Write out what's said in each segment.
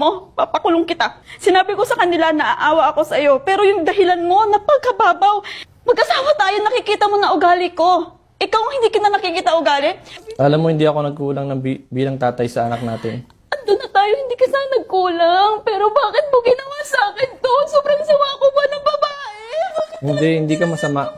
mo, papakulong kita. Sinabi ko sa kanila na aawa ako sa iyo, pero yung dahilan mo, napagkababaw. Mag-asawa tayo, nakikita mo na ugali ko. Ikaw hindi kita nakikita ugali. Alam mo, hindi ako nagkulang ng bilang tatay sa anak natin. Ando na tayo, hindi ka sana nagkulang. Pero bakit mo ginawa sa akin to? Sobrang sawa ko ba ng babae? Bakit Hindi ka masama.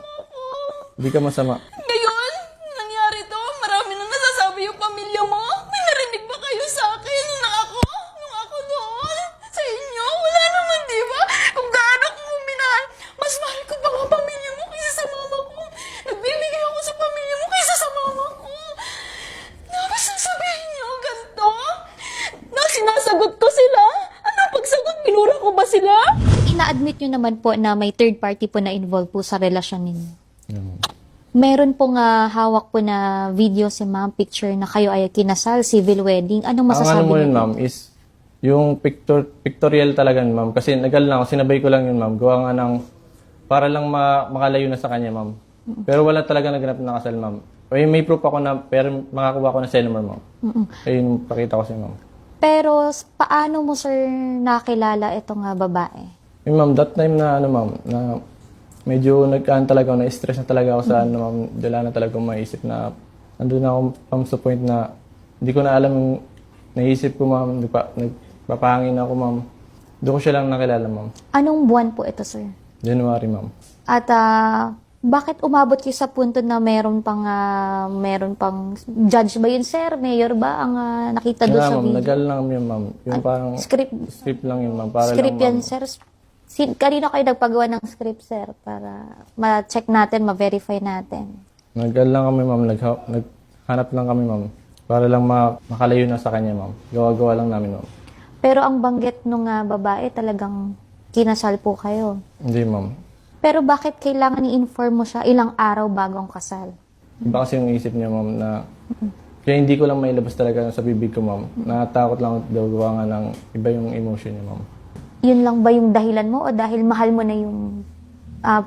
Hindi ka masama. ngayon, nangyari to? Marami nang nasasabi yung pamilya mo. May narinig ba kayo sa akin nung ako doon? Sa inyo? Wala naman, di ba? Kung gaano ko minahal, mas mahal ko pa ang pamilya mo kaysa sa mama ko. Nagbibigay ako sa pamilya mo kaysa sa mama ko. Tapos sasabihin niyo ganito? Na sinasagot ko sila? Ano pagsagot? Binura ko ba sila? Ina-admit nyo naman po na may third party po na involved po sa relasyon ninyo. Mm. Meron pong hawak po na video si ma'am, picture na kayo ay kinasal, civil wedding. Anong Ang ano masasabi mo niyo yun, po? ma'am, is yung pictorial talaga, ma'am. Kasi nagal lang ako, sinabay ko lang yun, ma'am. Gawa nga ng, para lang makalayo na sa kanya, ma'am. Pero wala talaga naganap na kasal, ma'am. May proof ako na, pero makakuha ko na senomar, ma'am. Ayun, pakita ko sa'yo, ma'am. Pero paano mo, sir, nakilala itong babae? Yung ma'am, that time na, ma'am, na medyo talaga ako, na-stress na talaga ako sa, ma'am, dala na talaga akong maisip na, nandun na ako, ma'am, sa point na, hindi ko na alam yung naisip ko, ma'am, nagpapahangin ako, ma'am. Doon ko siya lang nakilala, ma'am. Anong buwan po ito, sir? January, ma'am. At bakit umabot kayo sa punto na meron pang judge ba yun, sir? Mayor ba ang nakita doon Wala, sa ma'am, video? nagal lang yun, ma'am. Yung parang Script lang yun, ma'am. Para Script lang, yan, ma'am. sir. Kanino kayo nagpagawa ng script, sir? Para ma-check natin, ma-verify natin. Nagal lang kami, ma'am. Naghanap lang kami, ma'am. Para lang makalayo na sa kanya, ma'am. Gawa-gawa lang namin, ma'am. Pero ang banggit nung babae, talagang kinasal po kayo. Hindi, ma'am. Pero bakit kailangan i-inform mo siya ilang araw bago ang kasal? Iba kasi yung isip niya, ma'am, na kaya hindi ko lang mailabas talaga sa bibig ko, ma'am. Natatakot lang daw gawa nga ng iba yung emotion niya, ma'am. Yun lang ba yung dahilan mo o dahil mahal mo na yung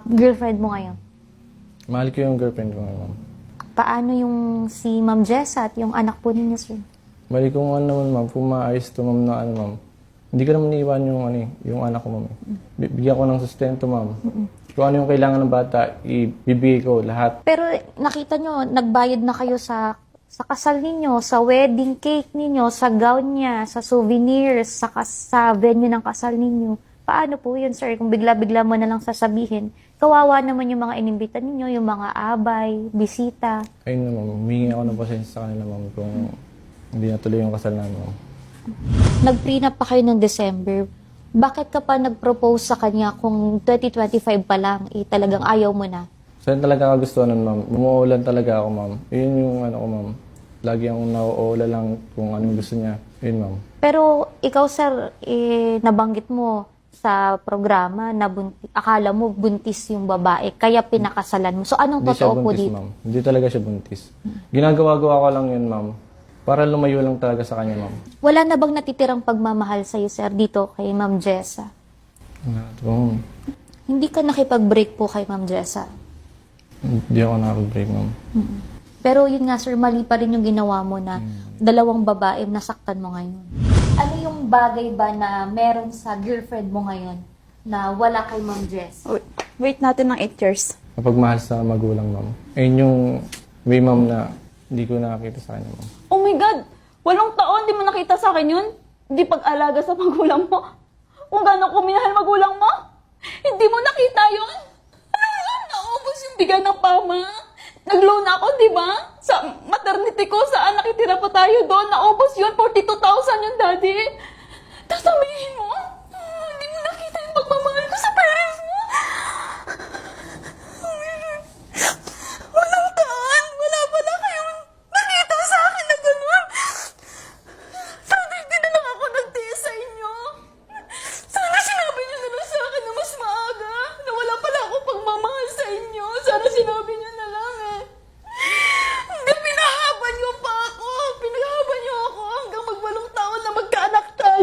girlfriend mo ngayon? Mahal ko yung girlfriend ko ngayon, ma'am. Paano yung si Ma'am Jessa at yung anak po ninyo, sir? Mali kung ano naman, ma'am, kung maayos to, ma'am, na ano, ma'am. Hindi ko naman iiwan yung anak ko, ma'am. Bigyan ko ng sustento, ma'am. Kung ano yung kailangan ng bata, ibibigay ko lahat. Pero nakita nyo, nagbayad na kayo sa kasal ninyo, sa wedding cake ninyo, sa gown niya, sa souvenirs, sa venue ng kasal ninyo. Paano po yun, sir? Kung bigla-bigla mo na lang sasabihin, kawawa naman yung mga inimbita ninyo, yung mga abay, bisita. Ayun na, ma'am. Humingi ako ng pasensya sa kanila, ma'am, kung hindi natuloy yung kasal namin, ma'am. Nag-prenup pa kayo ng December. Bakit ka pa nag-propose sa kanya kung 2025 pa lang, talagang ayaw mo na? Saan talaga kagustuhan nun, ma'am? Umuulan talaga ako, ma'am. Yun yung ano ko, ma'am. Lagi akong nauula lang kung anong gusto niya. Yun, ma'am. Pero ikaw, sir, nabanggit mo sa programa na akala mo buntis yung babae, kaya pinakasalan mo. So, anong Hindi siya totoo po buntis, dito? ma'am. Hindi talaga siya buntis. Ginagawa-gawa ko lang yun, ma'am. Para lumayo lang talaga sa kanya, ma'am. Wala na bang natitirang pagmamahal sa'yo, sir, dito kay Ma'am Jessa? Ma'am. Hindi ka nakipag-break po kay Ma'am Jessa. Hindi ako nakapag-break, ma'am. Pero yun nga, sir, mali pa rin yung ginawa mo na dalawang babae nasaktan mo ngayon. Ano yung bagay ba na meron sa girlfriend mo ngayon na wala kay Ma'am Jess? Wait natin ng 8 years. Kapag mahal sa magulang, ma'am. Ayun yung way, ma'am, na hindi ko nakakita sa kanya, ma'am. Oh my God! 8 taon, di mo nakita sa akin yun? Di pag-alaga sa magulang mo? Kung gano'n ko minahal magulang mo? Hindi mo nakita yun? Ano yun? Naubos yung bigay ng pama. Nag-loan ako, di ba? Sa maternity ko, saan nakitira pa tayo doon? Naubos yun, 42,000 yung daddy. Tapos sabihin mo, hindi mo nakita yung pagmamahal ko sa parents mo. Walang taan, wala pala kayong nakita sa akin na gano'n. Sana hindi na lang ako nagtiis sa inyo. Sana sinabi niyo na lang sa akin na mas maaga, na wala pala ako pagmamahal sa inyo. Sana sinabi niyo na lang eh. Hindi, pinahaban niyo pa ako. Pinahaban niyo ako hanggang mag8 taon na magkaanak tayo.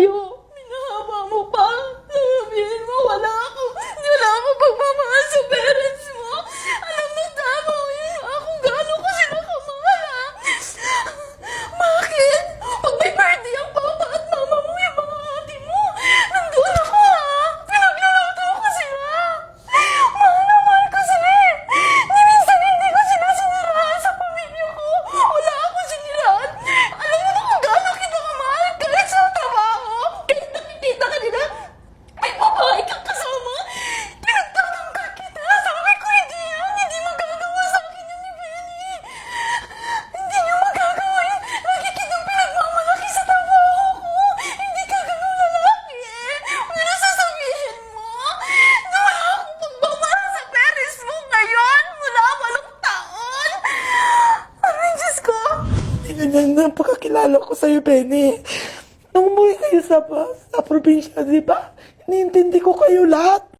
ng pagkakilala ko sa'yo, Benny. Nung umuwi kayo sa probinsya, di ba? Iniintindi ko kayo lahat.